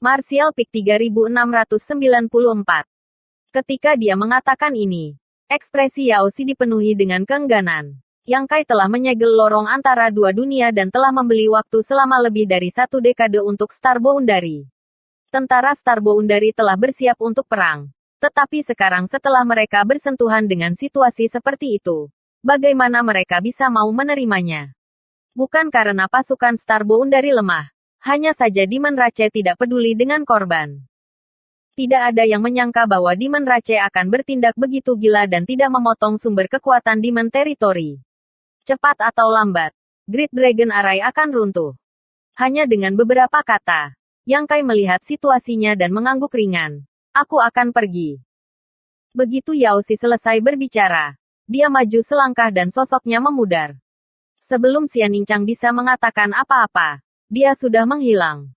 Martial Peak 3694. Ketika dia mengatakan ini, ekspresi Yao Xi dipenuhi dengan keengganan. Yang Kai telah menyegel lorong antara dua dunia dan telah membeli waktu selama lebih dari 1 dekade untuk Star Boundary. Tentara Star Boundary telah bersiap untuk perang. Tetapi sekarang setelah mereka bersentuhan dengan situasi seperti itu, bagaimana mereka bisa mau menerimanya? Bukan karena pasukan Star Boundary lemah, hanya saja Demon Rache tidak peduli dengan korban. Tidak ada yang menyangka bahwa Demon Rache akan bertindak begitu gila dan tidak memotong sumber kekuatan Demon Territory. Cepat atau lambat, Great Dragon Array akan runtuh. Hanya dengan beberapa kata, Yang Kai melihat situasinya dan mengangguk ringan. Aku akan pergi. Begitu Yao Xi selesai berbicara, dia maju selangkah dan sosoknya memudar. Sebelum Xian Yingchang bisa mengatakan apa-apa, dia sudah menghilang.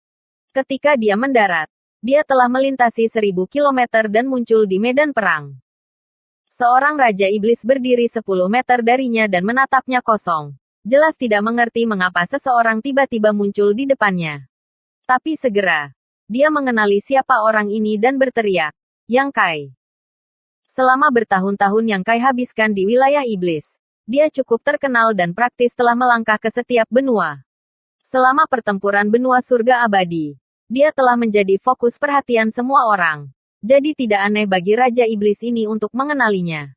Ketika dia mendarat, dia telah melintasi 1000 kilometer dan muncul di medan perang. Seorang Raja Iblis berdiri 10 meter darinya dan menatapnya kosong. Jelas tidak mengerti mengapa seseorang tiba-tiba muncul di depannya. Tapi segera, dia mengenali siapa orang ini dan berteriak, Yang Kai. Selama bertahun-tahun Yang Kai habiskan di wilayah iblis, dia cukup terkenal dan praktis telah melangkah ke setiap benua. Selama pertempuran benua surga abadi, dia telah menjadi fokus perhatian semua orang. Jadi tidak aneh bagi Raja Iblis ini untuk mengenalinya.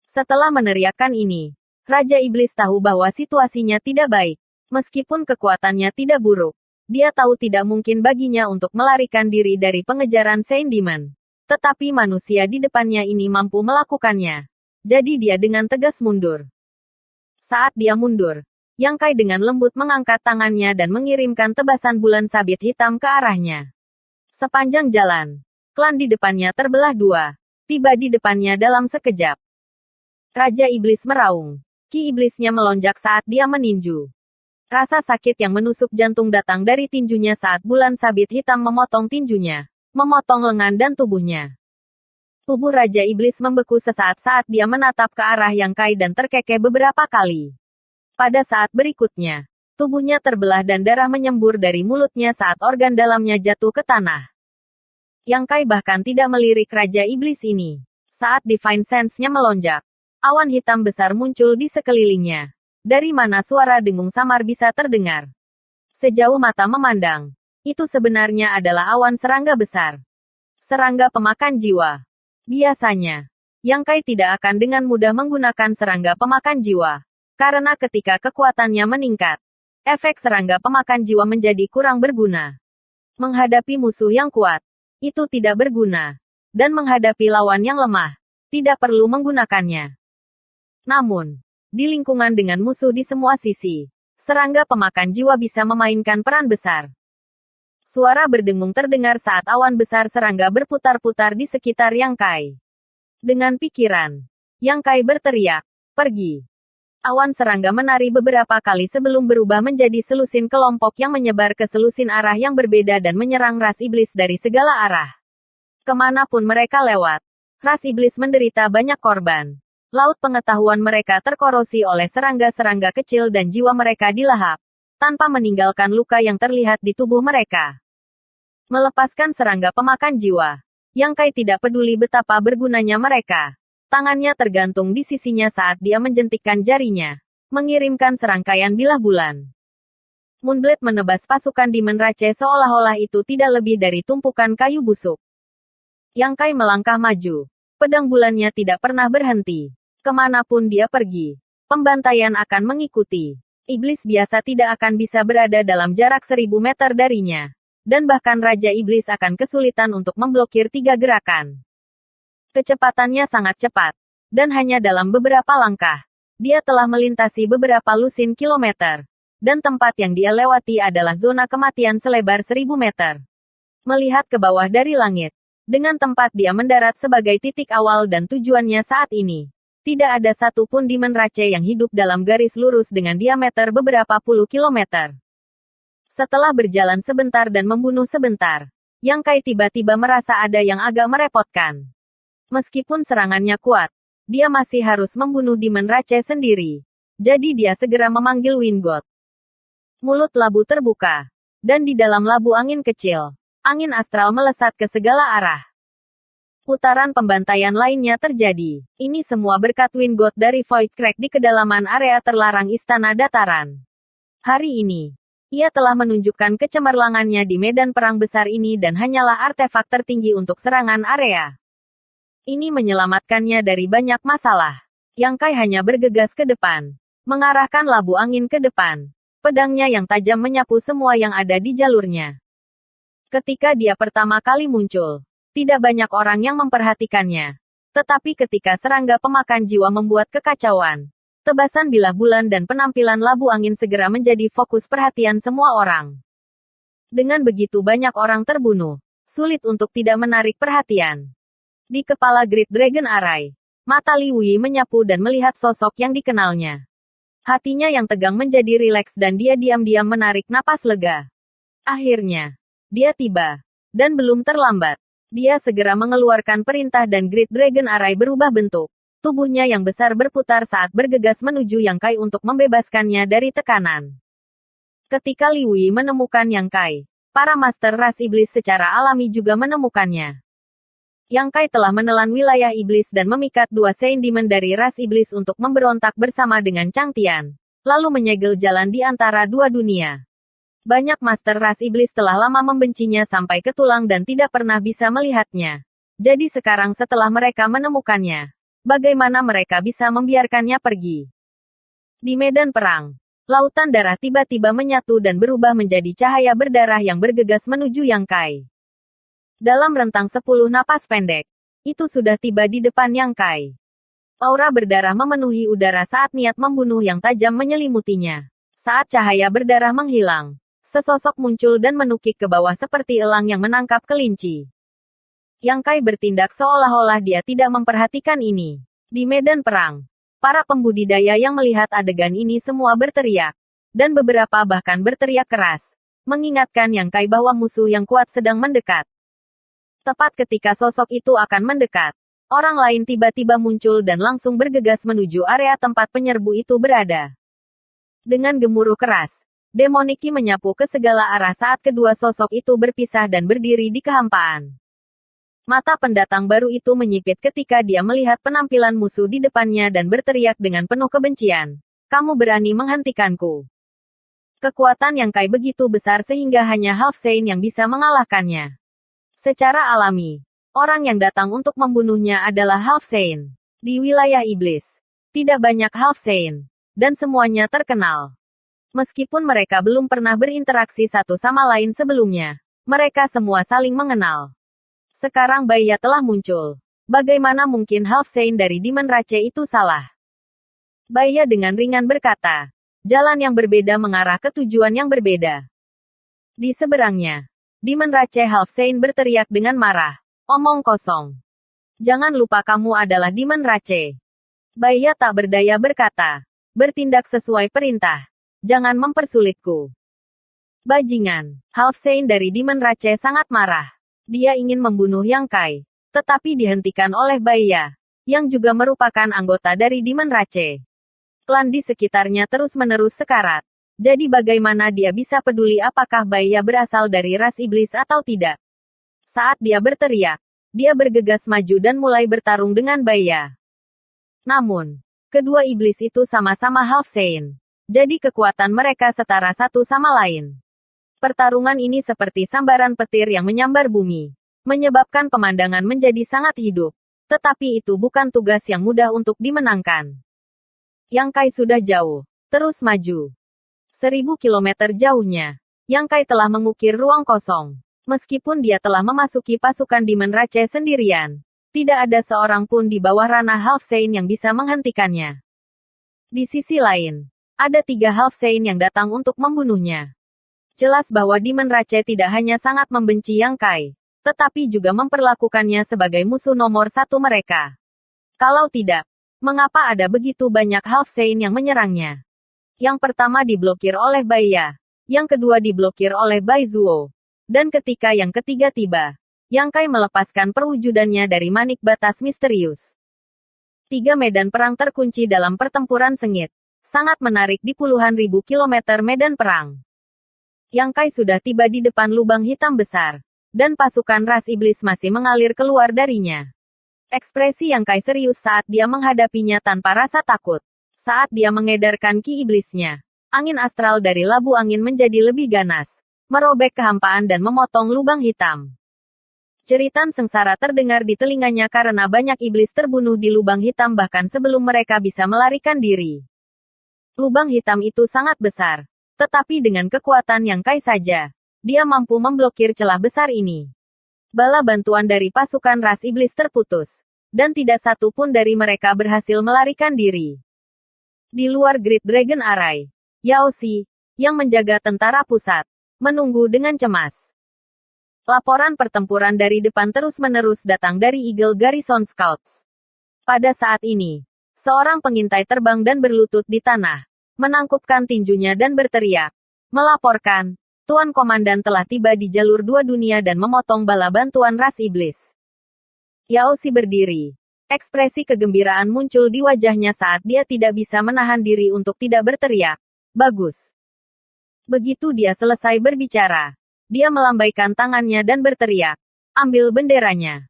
Setelah meneriakkan ini, Raja Iblis tahu bahwa situasinya tidak baik. Meskipun kekuatannya tidak buruk, dia tahu tidak mungkin baginya untuk melarikan diri dari pengejaran Saint Demon. Tetapi manusia di depannya ini mampu melakukannya. Jadi dia dengan tegas mundur. Saat dia mundur, Yang Kai dengan lembut mengangkat tangannya dan mengirimkan tebasan bulan sabit hitam ke arahnya. Sepanjang jalan, klan di depannya terbelah dua, tiba di depannya dalam sekejap. Raja Iblis meraung. Ki iblisnya melonjak saat dia meninju. Rasa sakit yang menusuk jantung datang dari tinjunya saat bulan sabit hitam memotong tinjunya, memotong lengan dan tubuhnya. Tubuh Raja Iblis membeku sesaat saat dia menatap ke arah Yang Kai dan terkekeh beberapa kali. Pada saat berikutnya, tubuhnya terbelah dan darah menyembur dari mulutnya saat organ dalamnya jatuh ke tanah. Yang Kai bahkan tidak melirik Raja Iblis ini. Saat Divine Sense-nya melonjak, awan hitam besar muncul di sekelilingnya. Dari mana suara dengung samar bisa terdengar? Sejauh mata memandang, itu sebenarnya adalah awan serangga besar. Serangga pemakan jiwa. Biasanya, Yang Kai tidak akan dengan mudah menggunakan serangga pemakan jiwa. Karena ketika kekuatannya meningkat, efek serangga pemakan jiwa menjadi kurang berguna. Menghadapi musuh yang kuat, itu tidak berguna. Dan menghadapi lawan yang lemah, tidak perlu menggunakannya. Namun, di lingkungan dengan musuh di semua sisi, serangga pemakan jiwa bisa memainkan peran besar. Suara berdengung terdengar saat awan besar serangga berputar-putar di sekitar Yang Kai. Dengan pikiran, Yang Kai berteriak, pergi. Awan serangga menari beberapa kali sebelum berubah menjadi selusin kelompok yang menyebar ke selusin arah yang berbeda dan menyerang ras iblis dari segala arah. Kemanapun mereka lewat, ras iblis menderita banyak korban. Laut pengetahuan mereka terkorosi oleh serangga-serangga kecil dan jiwa mereka dilahap, tanpa meninggalkan luka yang terlihat di tubuh mereka. Melepaskan serangga pemakan jiwa, Yang Kai tidak peduli betapa bergunanya mereka. Tangannya tergantung di sisinya saat dia menjentikkan jarinya, mengirimkan serangkaian bilah bulan. Moonblade menebas pasukan Demon Rache seolah-olah itu tidak lebih dari tumpukan kayu busuk. Yang Kai melangkah maju. Pedang bulannya tidak pernah berhenti. Kemanapun dia pergi, pembantaian akan mengikuti. Iblis biasa tidak akan bisa berada dalam jarak 1000 meter darinya. Dan bahkan Raja Iblis akan kesulitan untuk memblokir 3 gerakan. Kecepatannya sangat cepat. Dan hanya dalam beberapa langkah, dia telah melintasi beberapa lusin kilometer. Dan tempat yang dia lewati adalah zona kematian selebar 1000 meter. Melihat ke bawah dari langit, dengan tempat dia mendarat sebagai titik awal dan tujuannya saat ini, tidak ada satupun Demon Rache yang hidup dalam garis lurus dengan diameter beberapa puluh kilometer. Setelah berjalan sebentar dan membunuh sebentar, Yang Kai tiba-tiba merasa ada yang agak merepotkan. Meskipun serangannya kuat, dia masih harus membunuh Demon Rache sendiri. Jadi dia segera memanggil Wind God. Mulut labu terbuka, dan di dalam labu angin kecil, Angin astral melesat ke segala arah. Putaran pembantaian lainnya terjadi. Ini semua berkat Wind God dari Void Crack di kedalaman area terlarang Istana Dataran. Hari ini, ia telah menunjukkan kecemerlangannya di medan perang besar ini dan hanyalah artefak tertinggi untuk serangan area. Ini menyelamatkannya dari banyak masalah. Yang Kai hanya bergegas ke depan, mengarahkan labu angin ke depan. Pedangnya yang tajam menyapu semua yang ada di jalurnya. Ketika dia pertama kali muncul, tidak banyak orang yang memperhatikannya. Tetapi ketika serangga pemakan jiwa membuat kekacauan, tebasan bilah bulan dan penampilan labu angin segera menjadi fokus perhatian semua orang. Dengan begitu banyak orang terbunuh, sulit untuk tidak menarik perhatian. Di kepala Great Dragon Array, mata Li Wei menyapu dan melihat sosok yang dikenalnya. Hatinya yang tegang menjadi rileks dan dia diam-diam menarik napas lega. Akhirnya, dia tiba. Dan belum terlambat. Dia segera mengeluarkan perintah dan Great Dragon Array berubah bentuk. Tubuhnya yang besar berputar saat bergegas menuju Yang Kai untuk membebaskannya dari tekanan. Ketika Li Wei menemukan Yang Kai, para master ras iblis secara alami juga menemukannya. Yang Kai telah menelan wilayah iblis dan memikat dua Saint Demon dari ras iblis untuk memberontak bersama dengan Chang Tian, lalu menyegel jalan di antara dua dunia. Banyak master ras iblis telah lama membencinya sampai ke tulang dan tidak pernah bisa melihatnya. Jadi sekarang setelah mereka menemukannya, bagaimana mereka bisa membiarkannya pergi? Di medan perang, lautan darah tiba-tiba menyatu dan berubah menjadi cahaya berdarah yang bergegas menuju Yang Kai. Dalam rentang 10 napas pendek, itu sudah tiba di depan Yang Kai. Aura berdarah memenuhi udara saat niat membunuh yang tajam menyelimutinya. Saat cahaya berdarah menghilang, sesosok muncul dan menukik ke bawah seperti elang yang menangkap kelinci. Yang Kai bertindak seolah-olah dia tidak memperhatikan ini. Di medan perang, para pembudidaya yang melihat adegan ini semua berteriak. Dan beberapa bahkan berteriak keras, mengingatkan Yang Kai bahwa musuh yang kuat sedang mendekat. Tepat ketika sosok itu akan mendekat, orang lain tiba-tiba muncul dan langsung bergegas menuju area tempat penyerbu itu berada. Dengan gemuruh keras, Demoniki menyapu ke segala arah saat kedua sosok itu berpisah dan berdiri di kehampaan. Mata pendatang baru itu menyipit ketika dia melihat penampilan musuh di depannya dan berteriak dengan penuh kebencian. Kamu berani menghentikanku. Kekuatan Yang Kai begitu besar sehingga hanya Half Saint yang bisa mengalahkannya. Secara alami, orang yang datang untuk membunuhnya adalah Half Saint. Di wilayah iblis, tidak banyak Half Saint, dan semuanya terkenal. Meskipun mereka belum pernah berinteraksi satu sama lain sebelumnya, mereka semua saling mengenal. Sekarang Baiya telah muncul. Bagaimana mungkin Half Saint dari Demon Rache itu salah? Baiya dengan ringan berkata, jalan yang berbeda mengarah ke tujuan yang berbeda. Di seberangnya, Demon Rache Half Saint berteriak dengan marah. Omong kosong. Jangan lupa kamu adalah Demon Rache. Baiya tak berdaya berkata. Bertindak sesuai perintah. Jangan mempersulitku. Bajingan. Half Saint dari Demon Rache sangat marah. Dia ingin membunuh Yang Kai. Tetapi dihentikan oleh Baiya, yang juga merupakan anggota dari Demon Rache. Klan di sekitarnya terus-menerus sekarat. Jadi bagaimana dia bisa peduli apakah Baiya berasal dari ras iblis atau tidak? Saat dia berteriak, dia bergegas maju dan mulai bertarung dengan Baiya. Namun, kedua iblis itu sama-sama Half Saint. Jadi kekuatan mereka setara satu sama lain. Pertarungan ini seperti sambaran petir yang menyambar bumi, menyebabkan pemandangan menjadi sangat hidup. Tetapi itu bukan tugas yang mudah untuk dimenangkan. Yang Kai sudah jauh, terus maju. 1000 kilometer jauhnya, Yang Kai telah mengukir ruang kosong. Meskipun dia telah memasuki pasukan Demon Rache sendirian, tidak ada seorang pun di bawah ranah Half Saint yang bisa menghentikannya. Di sisi lain, ada 3 Half Saint yang datang untuk membunuhnya. Jelas bahwa Demon Rache tidak hanya sangat membenci Yang Kai, tetapi juga memperlakukannya sebagai musuh nomor 1 mereka. Kalau tidak, mengapa ada begitu banyak Half Saint yang menyerangnya? Yang pertama diblokir oleh Baiya, yang kedua diblokir oleh Bai Zuo, dan ketika yang ketiga tiba, Yang Kai melepaskan perwujudannya dari manik batas misterius. 3 medan perang terkunci dalam pertempuran sengit, sangat menarik di puluhan ribu kilometer medan perang. Yang Kai sudah tiba di depan lubang hitam besar. dan pasukan ras iblis masih mengalir keluar darinya. Ekspresi Yang Kai serius saat dia menghadapinya tanpa rasa takut. Saat dia mengedarkan ki iblisnya, angin astral dari labu angin menjadi lebih ganas, merobek kehampaan dan memotong lubang hitam. Jeritan sengsara terdengar di telinganya karena banyak iblis terbunuh di lubang hitam bahkan sebelum mereka bisa melarikan diri. Lubang hitam itu sangat besar, tetapi dengan kekuatan Yang Kai saja, dia mampu memblokir celah besar ini. Bala bantuan dari pasukan ras iblis terputus, dan tidak satu pun dari mereka berhasil melarikan diri. Di luar Great Dragon Array, Yao Xi, yang menjaga tentara pusat, menunggu dengan cemas. Laporan pertempuran dari depan terus-menerus datang dari Eagle Garrison Scouts. Pada saat ini, seorang pengintai terbang dan berlutut di tanah, menangkupkan tinjunya dan berteriak, melaporkan, Tuan Komandan telah tiba di jalur dua dunia dan memotong bala bantuan ras iblis. Yao Xi berdiri. Ekspresi kegembiraan muncul di wajahnya saat dia tidak bisa menahan diri untuk tidak berteriak. Bagus. Begitu dia selesai berbicara, dia melambaikan tangannya dan berteriak, ambil benderanya.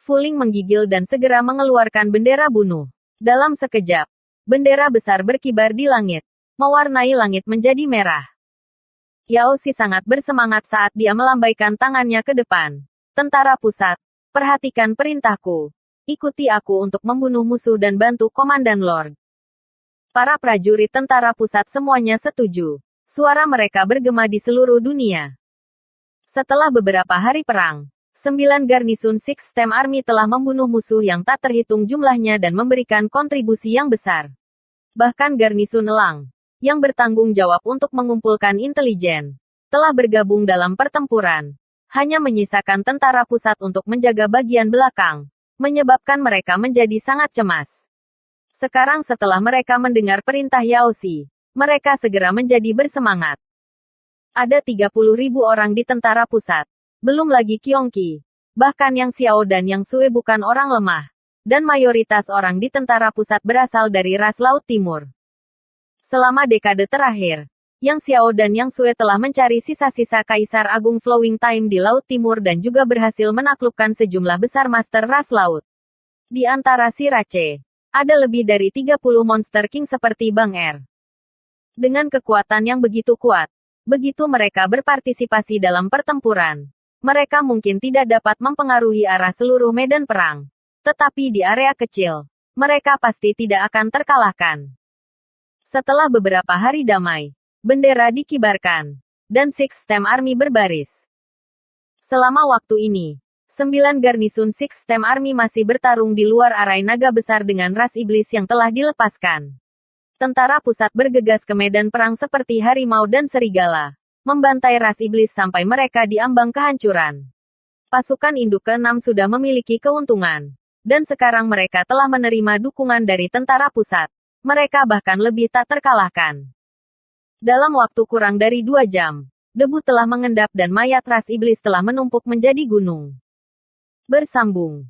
Fu Ling menggigil dan segera mengeluarkan bendera bunuh. Dalam sekejap, bendera besar berkibar di langit, mewarnai langit menjadi merah. Yao Xi sangat bersemangat saat dia melambaikan tangannya ke depan. Tentara pusat, perhatikan perintahku. Ikuti aku untuk membunuh musuh dan bantu Komandan Lord. Para prajurit tentara pusat semuanya setuju. Suara mereka bergema di seluruh dunia. Setelah beberapa hari perang, 9 garnisun Six Stem Army telah membunuh musuh yang tak terhitung jumlahnya dan memberikan kontribusi yang besar. Bahkan garnisun Elang, yang bertanggung jawab untuk mengumpulkan intelijen, telah bergabung dalam pertempuran. Hanya menyisakan tentara pusat untuk menjaga bagian belakang, menyebabkan mereka menjadi sangat cemas. Sekarang setelah mereka mendengar perintah Yao Xi, mereka segera menjadi bersemangat. Ada 30.000 orang di tentara pusat. Belum lagi Qiongqi. Bahkan Yang Xiao dan Yang Sue bukan orang lemah. Dan mayoritas orang di tentara pusat berasal dari ras Laut Timur. Selama dekade terakhir, Yang Xiao dan Yang Sue telah mencari sisa-sisa Kaisar Agung Flowing Time di Laut Timur dan juga berhasil menaklukkan sejumlah besar master ras laut. Di antara si Rache, ada lebih dari 30 monster king seperti Bang Er. Dengan kekuatan yang begitu kuat, begitu mereka berpartisipasi dalam pertempuran, mereka mungkin tidak dapat mempengaruhi arah seluruh medan perang. Tetapi di area kecil, mereka pasti tidak akan terkalahkan. Setelah beberapa hari damai, bendera dikibarkan, dan Six Stem Army berbaris. Selama waktu ini, 9 garnisun Six Stem Army masih bertarung di luar arai naga besar dengan ras iblis yang telah dilepaskan. Tentara pusat bergegas ke medan perang seperti harimau dan serigala, membantai ras iblis sampai mereka diambang kehancuran. Pasukan induk ke-6 sudah memiliki keuntungan, dan sekarang mereka telah menerima dukungan dari tentara pusat. Mereka bahkan lebih tak terkalahkan. Dalam waktu kurang dari 2 jam, debu telah mengendap dan mayat ras iblis telah menumpuk menjadi gunung. Bersambung.